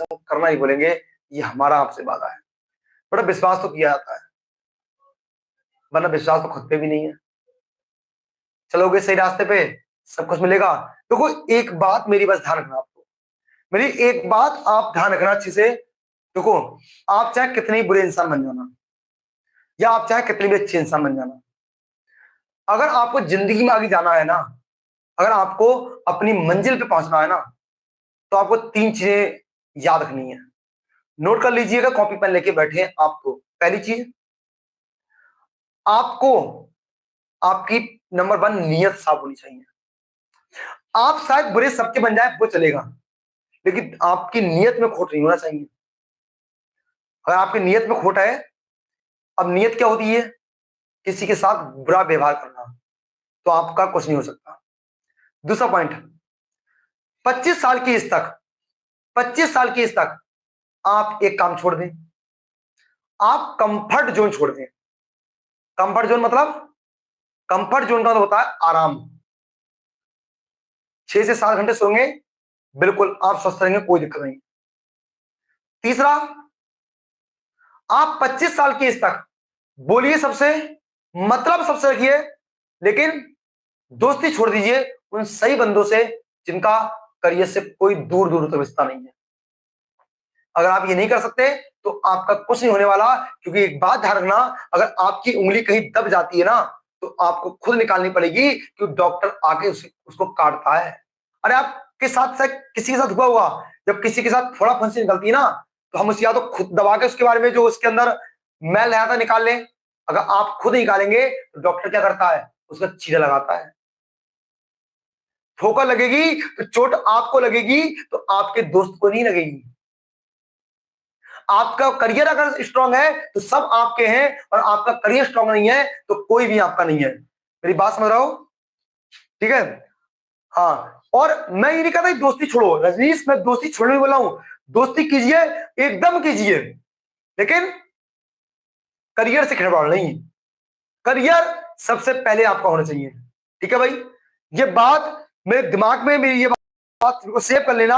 करना ही बोलेंगे, ये हमारा आपसे वादा है। बड़ा विश्वास तो किया जाता है, वरना विश्वास तो खुद पे भी नहीं है। चलोगे सही रास्ते पे, सब कुछ मिलेगा। देखो एक बात मेरी बस ध्यान रखना आपको, मेरी एक बात आप ध्यान रखना अच्छे से। देखो, आप चाहे कितने ही बुरे इंसान बन जाना, या आप चाहे कितने भी अच्छे इंसान बन जाना, अगर आपको जिंदगी में आगे जाना है ना, अगर आपको अपनी मंजिल पे पहुंचना है ना, तो आपको तीन चीजें याद रखनी है। नोट कर लीजिएगा, कॉपी पेन लेके बैठे हैं आपको। पहली चीज, आपको आपकी नंबर वन नीयत साफ होनी चाहिए। आप शायद बुरे सबके बन जाए वो चलेगा, लेकिन आपकी नीयत में खोट नहीं होना चाहिए। अगर आपकी नीयत में खोट है, अब नीयत क्या होती है? किसी के साथ बुरा व्यवहार करना, तो आपका कुछ नहीं हो सकता। दूसरा पॉइंट, 25 साल की एज तक, 25 साल की एज तक आप एक काम छोड़ दें, आप कंफर्ट जोन छोड़ दें। कंफर्ट जोन मतलब, कंफर्ट जोन का मतलब होता है आराम। 6 से 7 घंटे सोएंगे, बिल्कुल आप स्वस्थ रहेंगे, कोई दिक्कत नहीं। तीसरा, आप 25 साल की एज तक बोलिए सबसे, मतलब सबसे रखिए, लेकिन दोस्ती छोड़ दीजिए उन सही बंदों से जिनका करियर से कोई दूर दूर तक रिश्ता नहीं है। अगर आप ये नहीं कर सकते तो आपका कुछ नहीं होने वाला, क्योंकि एक बात ध्यान रखना, अगर आपकी उंगली कहीं दब जाती है ना, तो आपको खुद निकालनी पड़ेगी, क्योंकि डॉक्टर आके उसको काटता है। अरे आपके साथ किसी के साथ हुआ होगा, जब किसी के साथ थोड़ा फंसी निकलती है ना, तो हम उसे या तो खुद दबा के उसके बारे में जो उसके अंदर मैल आया था निकाल लें। अगर आप खुद निकालेंगे तो डॉक्टर क्या करता है? उसका चीरा लगाता है। ठोकर लगेगी तो चोट आपको लगेगी, तो आपके दोस्त को नहीं लगेगी। आपका करियर अगर स्ट्रांग है तो सब आपके हैं, और आपका करियर स्ट्रांग नहीं है तो कोई भी आपका नहीं है। मेरी बात समझ रहा हो? ठीक है। हाँ, और मैं ये नहीं कहता दोस्ती छोड़ो रजनीश, मैं दोस्ती छोड़ने बोला हूं। दोस्ती कीजिए, एकदम कीजिए, लेकिन करियर से खिलवाड़ नहीं। करियर सबसे पहले आपका होना चाहिए। ठीक है भाई, ये बात मेरे दिमाग में, मेरी ये बात को सेव कर लेना।